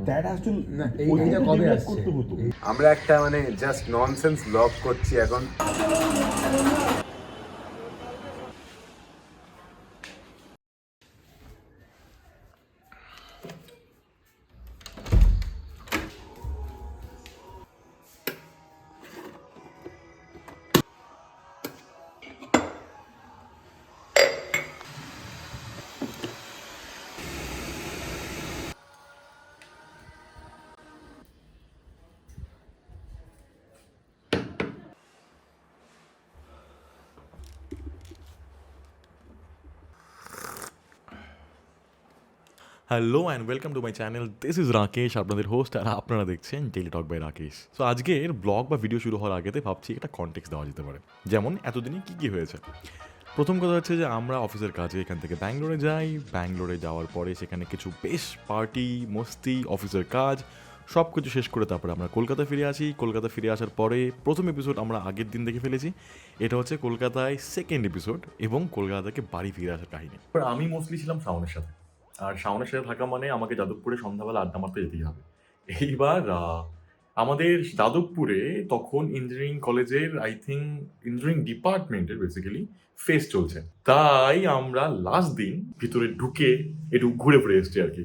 That has to না এইটা কবে আসছে আমরা একটা মানে জাস্ট ননসেন্স ব্লগ করছি এখন। Hello and welcome to my channel, this is Rakesh, আপনাদের হোস্ট, আর আপনারা দেখছেন daily talk by Rakesh. So আজকের ব্লগ বা ভিডিও শুরু হওয়ার আগেতে ভাবছি একটা কনটেক্সট দেওয়া যেতে পারে, যেমন এতদিনে কী কী হয়েছে। প্রথম কথা হচ্ছে যে আমরা অফিসের কাজে এখান থেকে ব্যাঙ্গালোরে যাই, ব্যাঙ্গালোরে যাওয়ার পরে সেখানে কিছু বেশ পার্টি মস্তি, অফিসের কাজ সব কিছু শেষ করে তারপরে আমরা কলকাতা ফিরে আসি। কলকাতা ফিরে আসার পরে প্রথম এপিসোড আমরা আগের দিন দেখে ফেলেছি, এটা হচ্ছে কলকাতায় সেকেন্ড এপিসোড এবং কলকাতা থেকে বাড়ি ফিরে আসার কাহিনী। আমি মোস্টলি ছিলাম শাওনের সাথে, আর শাওনের সাথে থাকা মানে আমাকে যাদবপুরে সন্ধ্যাবেলা আড্ডা মারতে যেতেই হবে। এইবার আমাদের যাদবপুরে তখন ইঞ্জিনিয়ারিং কলেজের ইঞ্জিনিয়ারিং ডিপার্টমেন্টের বেসিক্যালি ফেস্ট চলছে, তাই আমরা লাস্ট দিন ভিতরে ঢুকে একটু ঘুরে ফিরে এসছি আর কি।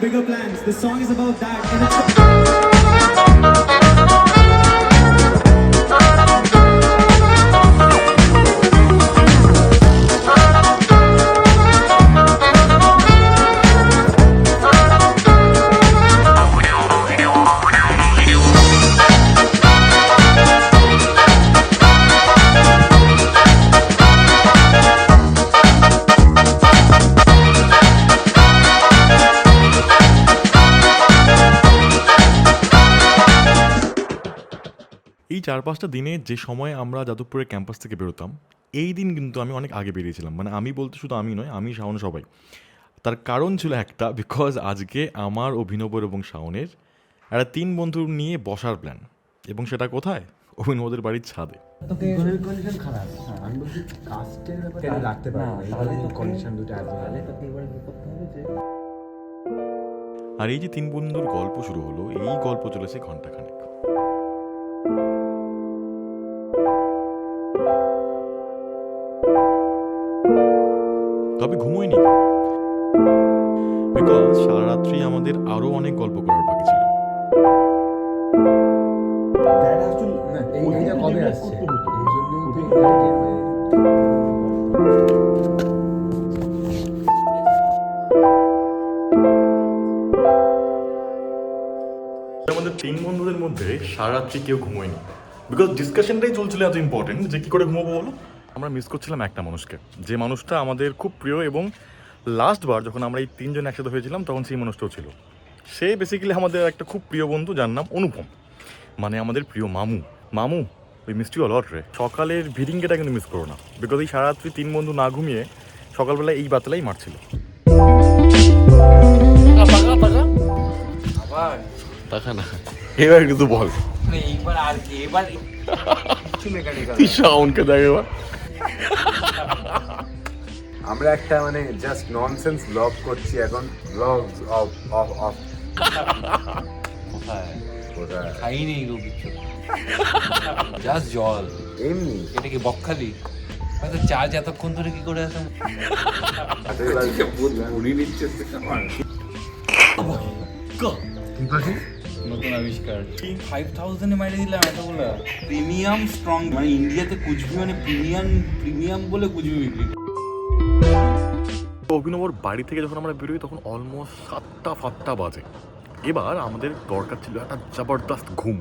Bigger plans. This song is about that, and it's এই 4-5টা দিনে যে সময় আমরা যাদবপুরের ক্যাম্পাস থেকে বেরোতাম, এই দিন কিন্তু আমি অনেক আগে বেরিয়েছিলাম। মানে আমি বলতে শুধু আমি নয়, আমি শাওন সবাই। তার কারণ ছিল একটা, বিকজ আজকে আমার, অভিনবর এবং শাওনের একটা 3 বন্ধু নিয়ে বসার প্ল্যান, এবং সেটা কোথায়? অভিনবদের বাড়ির ছাদে। ইকোনমিক কন্ডিশন খারাপ, আমি বলছি কাস্টের ব্যাপারে রাখতে পারবো না, এইভাবে কন্ডিশন দুটো আছে। আর এই যে 3 বন্ধুর গল্প শুরু হলো, এই গল্প চলেছে ঘন্টাখানেক। তবে ঘুমোয়নি, বিকজ সারা রাত্রি আমাদের আরো অনেক গল্প করার বাকি ছিল। এইটা কবে আসছে এই জন্যই আমাদের 3 বন্ধুদের মধ্যে সারা রাত্রি কেউ ঘুমোয়নি, বিকজ ডিসকাশনটাই চলছিল এত ইম্পর্টেন্ট যে কী করে ঘুমোবো বলো। আমরা মিস করছিলাম একটা মানুষকে, যে মানুষটা আমাদের খুব প্রিয়, এবং লাস্টবার যখন আমরা এই 3 জন একসাথে হয়েছিলাম তখন সেই মানুষটাও ছিল। সে বেসিক্যালি আমাদের একটা খুব প্রিয় বন্ধু, যার নাম অনুপম, মানে আমাদের প্রিয় মামু। মামু, ওই মিষ্টি অলট রে, সকালের ভিডিংটা কিন্তু মিস করো না, বিকজ এই সারা রাত্রি 3 বন্ধু না ঘুমিয়ে সকালবেলায় এই বাতলাই মারছিল। এবার কিন্তু বল, শাওনকে দেখ এবার। আমরা একটা মানে জাস্ট ননসেন্স ব্লগ করছি এখন। ব্লগ অফ অফ অফ কোথায় খাইনি কিছু, জাস্ট জল এমনি। এটা কি বকখালি? হয়তো চার্জ এতক্ষণ ধরে কি করে আছে? নতুন আবিষ্কার 5000 মাইরে দিলাম এতগুলো প্রিমিয়াম স্ট্রং। মানে ইন্ডিয়াতে কুচবি মানে প্রিমিয়াম বলে কুচবি বিক্রি। অভিনবর বাড়ি থেকে যখন আমরা বেরোই তখন অলমোস্ট 7টা বাজে। এবার আমাদের দরকার ছিল একটা জবরদস্ত ঘুম।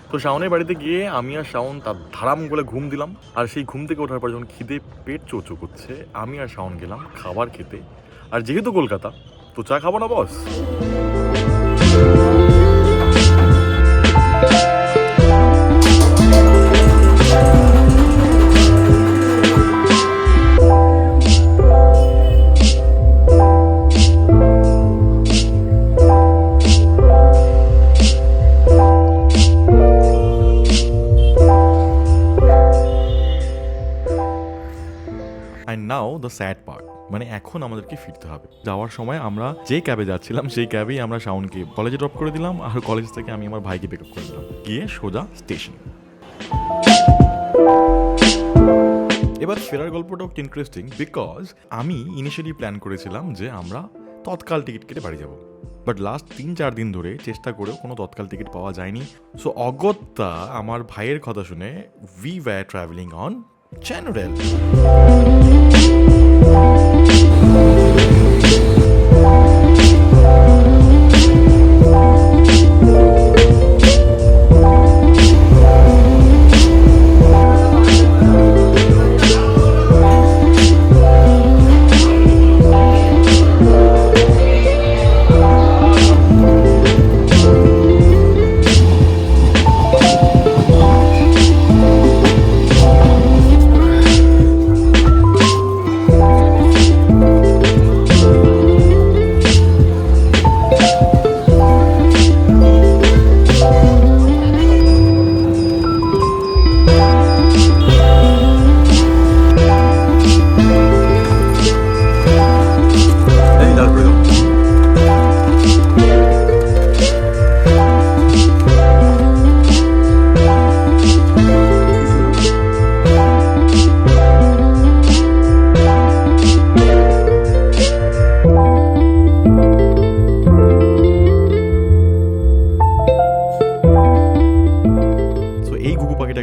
তো শাওনের বাড়িতে গিয়ে আমি আর শাওন তার ধারাম করে ঘুম দিলাম। আর সেই ঘুম থেকে ওঠার পর যখন খিদে পেট চোচো করছে, আমি আর শাওন গেলাম খাবার খেতে। আর যেহেতু কলকাতা, তো চা খাবো না বস? দ্য স্যাড পার্ট, মানে এখন আমাদেরকে ফিরতে হবে। যাওয়ার সময় আমরা যে ক্যাবে যাচ্ছিলাম সেই ক্যাবেই আমরা শাওনকে কলেজে ড্রপ করে দিলাম, আর কলেজ থেকে আমি আমার ভাইকে পিক আপ করে দিলাম, গিয়ে সোজা স্টেশন। এবার ফেরার গল্পটাও ইন্টারেস্টিং, বিকজ আমি ইনিশিয়ালি প্ল্যান করেছিলাম যে আমরা তৎকাল টিকিট কেটে বাড়ি যাব, বাট লাস্ট 3-4 দিন ধরে চেষ্টা করেও কোনো তৎকাল টিকিট পাওয়া যায়নি। সো অগত্যা আমার ভাইয়ের কথা শুনে we were travelling on general.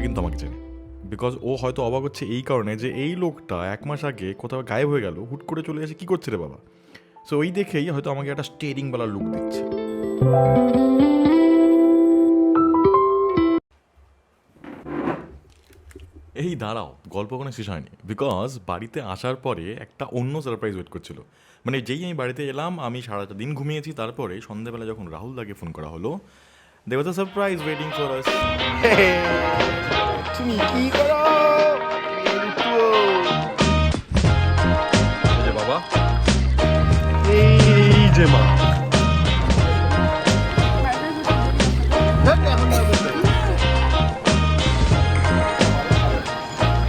কিন্তু আমাকে চেনে, বিকজ ও হয়তো অবাক হচ্ছে এই কারণে যে এই লোকটা 1 মাস আগে কোথাও গায়েব হয়ে গেল, হুট করে চলে এসে কি করছে রে বাবা। সো ওই দেখেই হয়তো আমাকে একটা স্টেরিংওয়ালা লুক দিচ্ছে। এই দাঁড়াও, গল্প কোনো শেষ হয়নি, বিকজ বাড়িতে আসার পরে একটা অন্য সারপ্রাইজ ওয়েট করছিল। মানে যেই আমি বাড়িতে এলাম, আমি সারাটা দিন ঘুমিয়েছি, তারপরে সন্ধ্যাবেলা যখন রাহুল দাকে ফোন করা হলো, there was a surprise waiting for us. তুমি কি করো বাবা, এই যে মা,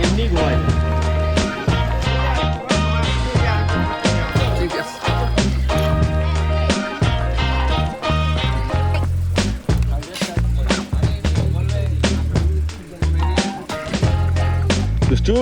এমনি ঘুমায়। দুষ্টু,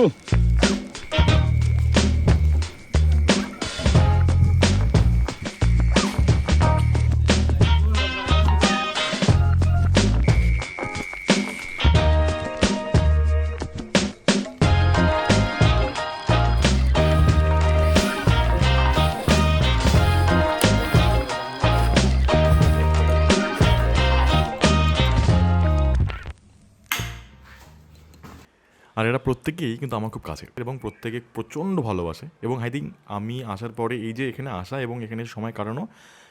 আর এরা প্রত্যেকেই কিন্তু আমার খুব কাছে এবং প্রত্যেকে প্রচণ্ড ভালোবাসে। এবং আই থিঙ্ক আমি আসার পরে এই যে এখানে আসা এবং এখানে সময় কাটানো,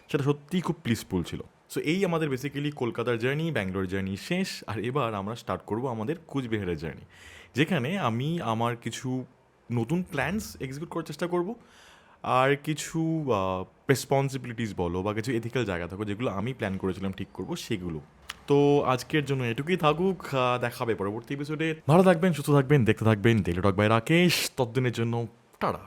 সেটা সত্যিই খুব পিসফুল ছিল। সো এই আমাদের বেসিক্যালি কলকাতার জার্নি, ব্যাঙ্গালোর জার্নি শেষ। আর এবার আমরা স্টার্ট করব আমাদের কুচবিহারের জার্নি, যেখানে আমি আমার কিছু নতুন প্ল্যানস এক্সিকিউট করার চেষ্টা করব, আর কিছু রেসপন্সিবিলিটিস বলো বা কিছু এথিক্যাল জায়গা থাকো যেগুলো আমি প্ল্যান করেছিলাম ঠিক করব, সেগুলো। তো আজকের জন্য এটুকুই থাকুক, দেখাবে পরবর্তী এপিসোডে। ভালো থাকবেন, সুস্থ থাকবেন, দেখতে থাকবেন ডেইলি টক বাই রাকেশ। ততদিনের জন্য টাটা।